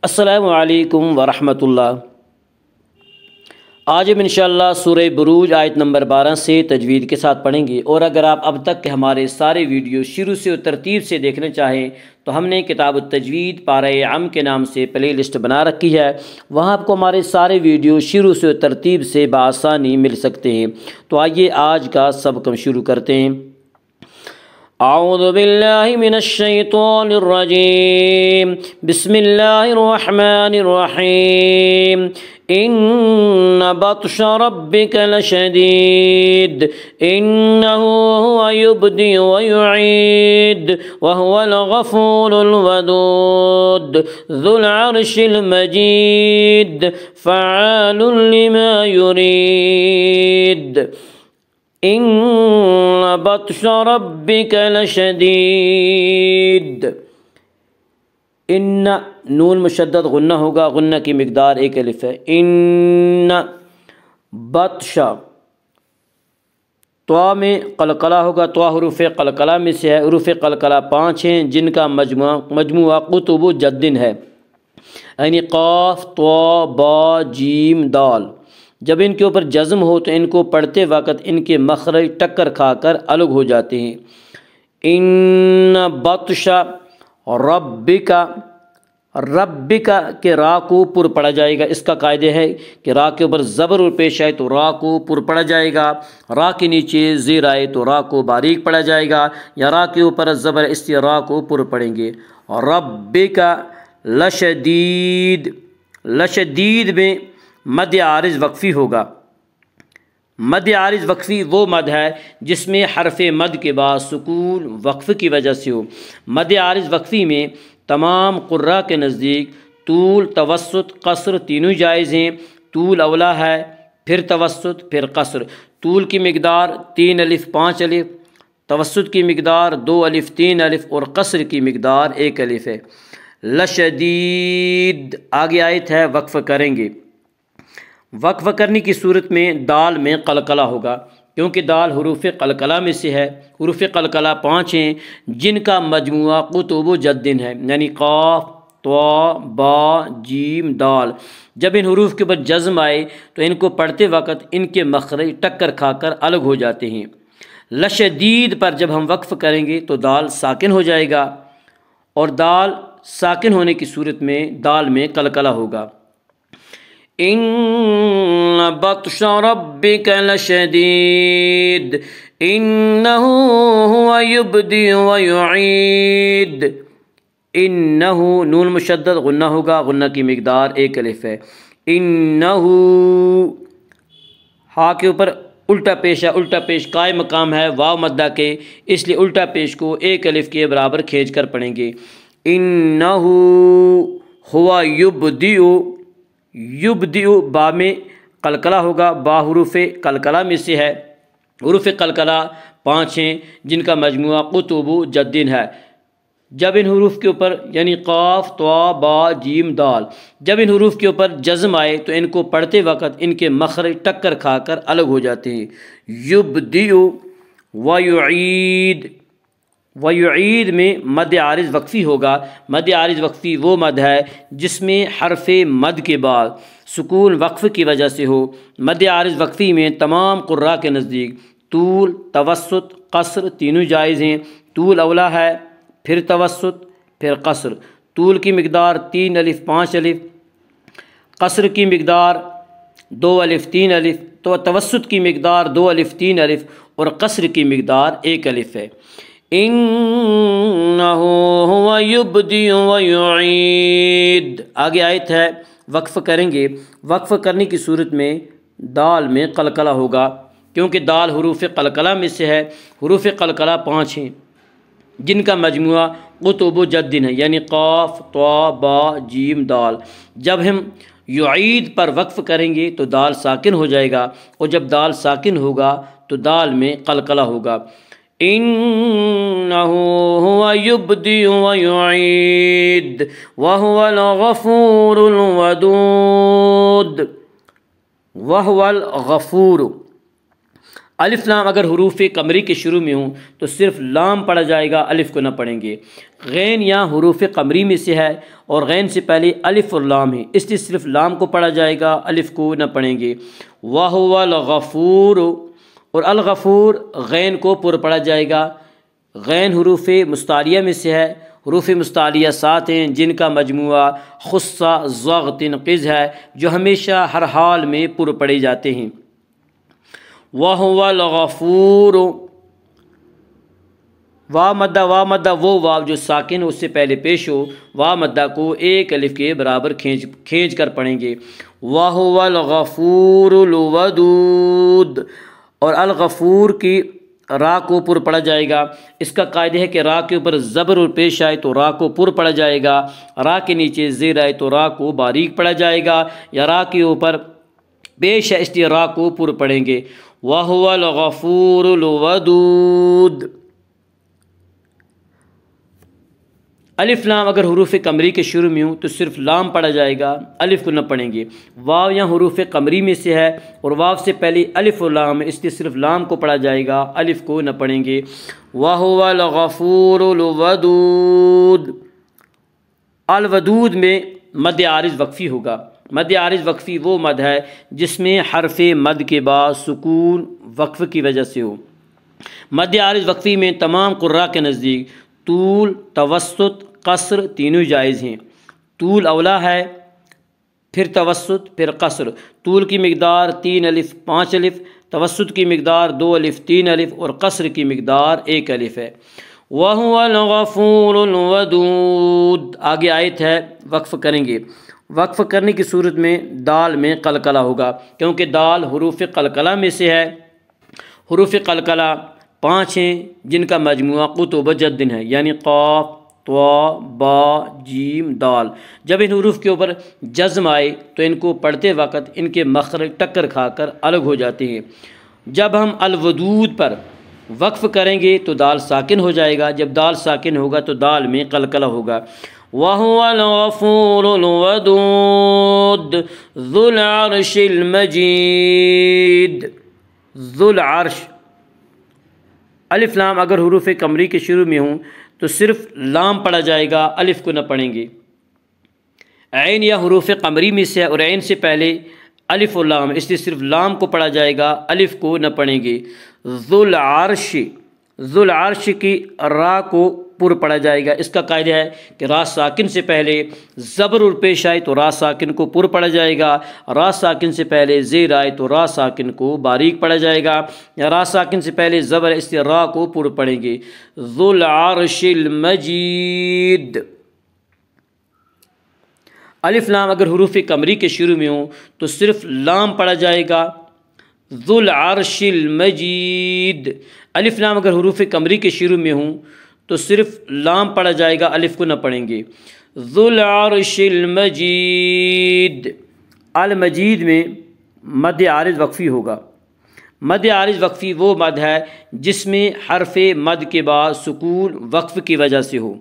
السلام علیکم ورحمۃ اللہ۔ آج ہم انشاءاللہ سورہ بروج آیت نمبر 12 سے تجوید کے ساتھ پڑھیں گے، اور اگر آپ اب تک کے ہمارے سارے ویڈیو شروع سے ترتیب سے دیکھنا چاہیں تو ہم نے کتاب التجوید پارہ عام کے نام سے پلے لسٹ بنا رکھی ہے، وہاں آپ کو ہمارے سارے ویڈیو شروع سے ترتیب سے بآسانی مل سکتے ہیں۔ تو آئیے آج کا سبق ہم شروع کرتے ہیں۔ اعوذ باللہ من الشیطان الرجیم، بسم اللہ الرحمن الرحیم۔ ان بطش ربک لشدید انہ هو یبدی ویعید وهو الغفور الودود ذو العرش المجید فعال لما یرید۔ ان بطش ربک لشدید۔ ان نون مشدد غنہ ہوگا، غنہ کی مقدار 1 الف ہے۔ ان بطش، طوا میں قلقلہ ہوگا، طوا حروف قلقلہ میں سے ہے۔ حروف قلقلہ 5 ہیں جن کا مجموعہ قطب جدن ہے، یعنی قاف، طوا، با، جیم، دال۔ جب ان کے اوپر جزم ہو تو ان کو پڑھتے وقت ان کے مخرج ٹکر کھا کر الگ ہو جاتے ہیں۔ ان بطش ربک، ربک کے را کو پر پڑھا جائے گا۔ اس کا قاعدہ ہے کہ را کے اوپر زبر پیش آئے تو را کو پر پڑھا جائے گا، را کے نیچے زیر آئے تو را کو باریک پڑھا جائے گا، یا را کے اوپر زبر اس لیے را کو پر پڑھیں گے۔ ربک لشدید، لشدید میں مد عارض وقفی ہوگا۔ مد عارض وقفی وہ مد ہے جس میں حرف مد کے بعد سکون وقف کی وجہ سے ہو۔ مد عارض وقفی میں تمام قراء کے نزدیک طول، توسط، قصر تینوں جائز ہیں۔ طول اولا ہے، پھر توسط، پھر قصر۔ طول کی مقدار 3 الف 5 الف، توسط کی مقدار 2 الف 3 الف، اور قصر کی مقدار 1 الف ہے۔ لشدید آگے آیت ہے، وقف کریں گے۔ وقف کرنے کی صورت میں دال میں قلقلہ ہوگا، کیونکہ دال حروف قلقلہ میں سے ہے۔ حروف قلقلہ 5 ہیں جن کا مجموعہ قطب جدن ہے، یعنی قاف، طوا، با، جیم، دال۔ جب ان حروف کے اوپر جزم آئے تو ان کو پڑھتے وقت ان کے مخرج ٹکر کھا کر الگ ہو جاتے ہیں۔ لشدید پر جب ہم وقف کریں گے تو دال ساکن ہو جائے گا، اور دال ساکن ہونے کی صورت میں دال میں قلقلہ ہوگا۔ ان بطش ربک لشدید انہ هو یبدی ویعید۔ انہ نون مشدد غنہ ہوگا، غنہ کی مقدار 1 الف ہے۔ انہ ہا کے اوپر الٹا پیش ہے، الٹا پیش قائم مقام ہے واو مدہ کے، اس لیے الٹا پیش کو 1 الف کے برابر کھینچ کر پڑھیں گے۔ انہ ہوا یبدی، یبدی با میں قلقلہ ہوگا، با حروف قلقلہ میں سے ہے۔ حروف قلقلہ 5 ہیں جن کا مجموعہ قطب جدن ہے۔ جب ان حروف کے اوپر یعنی قاف، طوا، با، جیم، دال، جب ان حروف کے اوپر جزم آئے تو ان کو پڑھتے وقت ان کے مخرج ٹکر کھا کر الگ ہو جاتے ہیں۔ یبدی ویعید، ویعید میں مد عارض وقفی ہوگا۔ مد عارض وقفی وہ مد ہے جس میں حرف مد کے بعد سکون وقف کی وجہ سے ہو۔ مد عارض وقفی میں تمام قراء کے نزدیک طول، توسط، قصر تینوں جائز ہیں۔ طول اولا ہے، پھر توسط، پھر قصر۔ طول کی مقدار 3 الف 5 الف، قصر کی مقدار 2 الف 3 الف، تو توسط کی مقدار 2 الف 3 الف، اور قصر کی مقدار 1 الف ہے۔ انہ هو یبدی ویعید آگے آیت ہے، وقف کریں گے۔ وقف کرنے کی صورت میں دال میں قلقلہ ہوگا، کیونکہ دال حروف قلقلہ میں سے ہے۔ حروف قلقلہ 5 ہیں جن کا مجموعہ قطب جدن ہے، یعنی قاف، طوا، با، جیم، دال۔ جب ہم یعید پر وقف کریں گے تو دال ساکن ہو جائے گا، اور جب دال ساکن ہوگا تو دال میں قلقلہ ہوگا۔ انہ هو یبدی ویعید وهو الغفور الودود۔ وهو الغفور، الف لام اگر حروف قمری کے شروع میں ہوں تو صرف لام پڑھا جائے گا، الف کو نہ پڑھیں گے۔ غین یہاں حروف قمری میں سے ہے اور غین سے پہلے الف اور لام ہے، اس لیے صرف لام کو پڑھا جائے گا، الف کو نہ پڑھیں گے۔ وَهُوَ الْغَفُورُ، اور الغفور غین کو پر پڑھا جائے گا۔ غین حروف مستعلیہ میں سے ہے، حروف مستعلیہ 7 ہیں جن کا مجموعہ خص ضغط قز ہے، جو ہمیشہ ہر حال میں پر پڑھے جاتے ہیں۔ وَهُوَ الْغَفُورُ، وا مدہ وہ واو جو ساکن اس سے پہلے پیش ہو، وا مدہ کو ایک الف کے برابر کھینچ کر پڑھیں گے۔ وَهُوَ الْغَفُورُ الْوَدُودُ، اور الغفور کی را کو پر پڑھا جائے گا۔ اس کا قاعدہ ہے کہ را کے اوپر زبر اور پیش آئے تو را کو پر پڑھا جائے گا، را کے نیچے زیر آئے تو را کو باریک پڑھا جائے گا، یا را کے اوپر پیش ہے اس لیے را کو پر پڑھیں گے۔ وَهُوَ الْغَفُورُ الْوَدُودُ۔ الف لام اگر حروف قمری کے شروع میں ہوں تو صرف لام پڑھا جائے گا، الف کو نہ پڑھیں گے۔ واو یہاں حروف قمری میں سے ہے اور واو سے پہلے الف اور لام ہے، اس لیے صرف لام کو پڑھا جائے گا، الف کو نہ پڑھیں گے۔ وَهُوَ الْغَفُورُ الْوَدُودُ۔ الودود میں مد عارض وقفی ہوگا۔ مد عارض وقفی وہ مد ہے جس میں حرف مد کے بعد سکون وقف کی وجہ سے ہو۔ مد عارض وقفی میں تمام قراء کے نزدیک طول، توسط، قصر تینوں جائز ہیں۔ طول اولا ہے، پھر توسط، پھر قصر۔ طول کی مقدار 3 الف 5 الف، توسط کی مقدار 2 الف 3 الف اور قصر کی مقدار 1 الف ہے۔ وَهُوَ الْغَفُورُ الْوَدُودُ۔ آگے آیت ہے، وقف کریں گے۔ وقف کرنے کی صورت میں دال میں قلقلہ ہوگا، کیونکہ دال حروف قلقلہ میں سے ہے۔ حروف قلقلہ 5 ہیں جن کا مجموعہ قطب جد ہے، یعنی قاف، طا، با، جیم، دال۔ جب ان حروف کے اوپر جزم آئے تو ان کو پڑھتے وقت ان کے مخرج ٹکر کھا کر الگ ہو جاتے ہیں۔ جب ہم الودود پر وقف کریں گے تو دال ساکن ہو جائے گا، جب دال ساکن ہوگا تو دال میں قلقلہ ہوگا۔ وَهُوَ الْغَفُورُ الْوَدُودُ ذُو الْعَرْشِ الْمَجِيدُ۔ ذو العرش، الف لام اگر حروف قمری کے شروع میں ہوں تو صرف لام پڑھا جائے گا، الف کو نہ پڑھیں گے۔ عین یا حروف قمری میں سے ہے اور عین سے پہلے الف و لام، اس لیے صرف لام کو پڑھا جائے گا، الف کو نہ پڑھیں گے۔ ذو العرش، ذو العرش کی را کو پر پڑھا جائے گا۔ اس کا قاعدہ ہے کہ را ساکن سے پہلے زبر اور پیش آئے تو را ساکن کو پر پڑھا جائے گا، را ساکن سے پہلے زیر آئے تو را ساکن کو باریک پڑھا جائے گا، یا را ساکن سے پہلے زبر اس لیے را کو پر پڑھیں گے۔ ذو العرش المجید۔ الف لام اگر حروف قمری کے شروع میں ہوں تو صرف لام پڑھا جائے گا۔ ذو العرش المجید۔ الف لام اگر حروف قمری کے شروع میں ہوں تو صرف لام پڑھا جائے گا، الف کو نہ پڑھیں گے۔ ذو العرش المجید۔ المجید میں مد عارض وقفی ہوگا۔ مد عارض وقفی وہ مد ہے جس میں حرف مد کے بعد سکون وقف کی وجہ سے ہو۔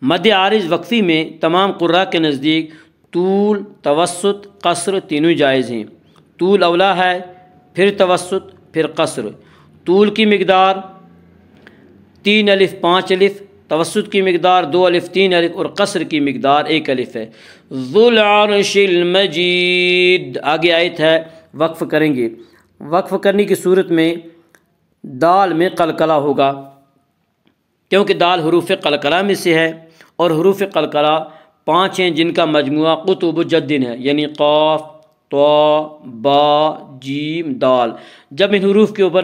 مد عارض وقفی میں تمام قراء کے نزدیک طول، توسط، قصر تینوں جائز ہیں۔ طول اولا ہے، پھر توسط، پھر قصر۔ طول کی مقدار 3 الف 5 الف، توسط کی مقدار 2 الف 3 الف اور قصر کی مقدار 1 الف ہے۔ ذو العرش المجید۔ آگے آیت ہے، وقف کریں گے۔ وقف کرنے کی صورت میں دال میں قلقلہ ہوگا، کیونکہ دال حروف قلقلہ میں سے ہے اور حروف قلقلہ 5 ہیں جن کا مجموعہ قطب جد ہے، یعنی قاف، طا، با، جیم، دال۔ جب ان حروف کے اوپر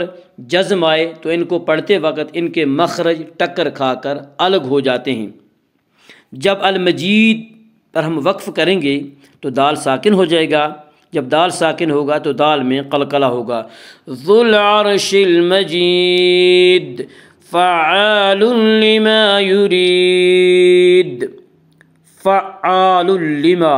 جزم آئے تو ان کو پڑھتے وقت ان کے مخرج ٹکر کھا کر الگ ہو جاتے ہیں۔ جب المجید پر ہم وقف کریں گے تو دال ساکن ہو جائے گا، جب دال ساکن ہوگا تو دال میں قلقلہ ہوگا۔ ذو العرش المجید فعال لما یرید۔ فعال لما،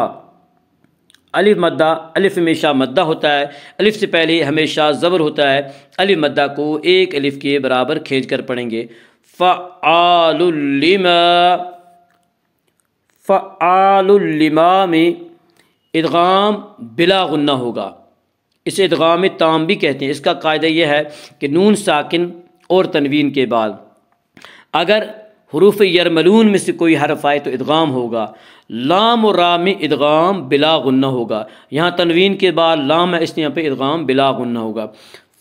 الف مدہ، الف ہمیشہ مدہ ہوتا ہے، الف سے پہلے ہمیشہ زبر ہوتا ہے، الف مدہ کو 1 الف کے برابر کھینچ کر پڑھیں گے۔ فعال لما۔ فعال لما میں ادغام بلا غنہ ہوگا، اسے ادغام تام بھی کہتے ہیں۔ اس کا قاعدہ یہ ہے کہ نون ساکن اور تنوین کے بعد اگر حروف یرملون میں سے کوئی حرف آئے تو ادغام ہوگا، لام و را میں ادغام بلا غنہ ہوگا، یہاں تنوین کے بعد لام ہے اس لیے یہاں پہ ادغام بلا غنہ ہوگا۔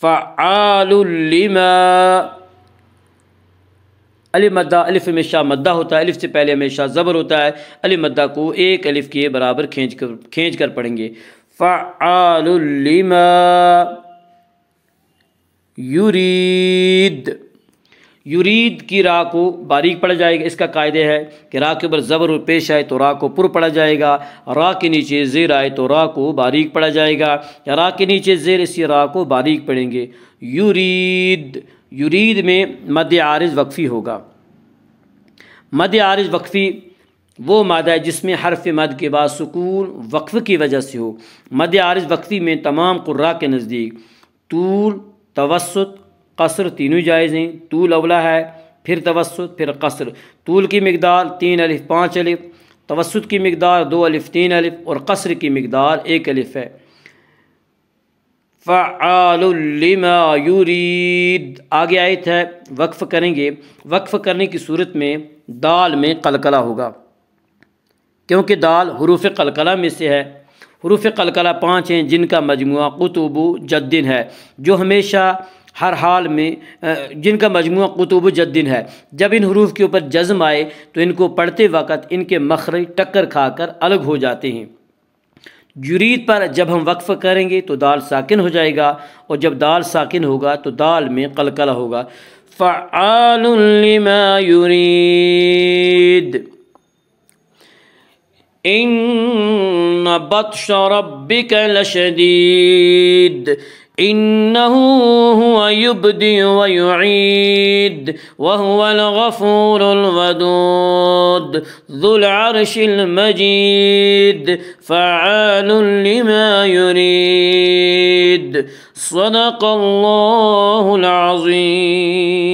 فعال لما، الف مدہ، الف ہمیشہ مدہ ہوتا ہے، الف سے پہلے ہمیشہ زبر ہوتا ہے، الف مدہ کو ایک الف کے برابر کھینچ کر پڑھیں گے۔ فعال لما یرید، یرید کی را کو باریک پڑھا جائے گا۔ اس کا قاعدہ ہے کہ را کے اوپر زبر پیش آئے تو را کو پر پڑھا جائے گا، را کے نیچے زیر آئے تو را کو باریک پڑھا جائے گا، یا را کے نیچے زیر اسی را کو باریک پڑھیں گے۔ یرید، یرید میں مد عارض وقفی ہوگا۔ مد عارض وقفی وہ مادہ ہے جس میں حرف مد کے بعد سکون وقف کی وجہ سے ہو۔ مد عارض وقفی میں تمام قراء کے نزدیک طول، توسط، قصر تینوں جائز ہیں۔ طول اولا ہے، پھر توسط، پھر قصر۔ طول کی مقدار 3 الف 5 الف، توسط کی مقدار 2 الف 3 الف، اور قصر کی مقدار 1 الف ہے۔ فعال لما یرید، آگے آیت ہے وقف کریں گے۔ وقف کرنے کی صورت میں دال میں قلقلہ ہوگا، کیونکہ دال حروف قلقلہ میں سے ہے۔ حروف قلقلہ 5 ہیں جن کا مجموعہ قطب جدن ہے، جو ہمیشہ ہر حال میں جن کا مجموعہ قطب جدن ہے۔ جب ان حروف کے اوپر جزم آئے تو ان کو پڑھتے وقت ان کے مخرج ٹکر کھا کر الگ ہو جاتے ہیں۔ یرید پر جب ہم وقف کریں گے تو دال ساکن ہو جائے گا، اور جب دال ساکن ہوگا تو دال میں قلقلہ ہوگا۔ فعال لما یرید، ان بطش ربک لشدید، انه هو يبدئ ويعيد وهو الغفور الودود ذو العرش المجيد فعال لما يريد صدق الله العظيم۔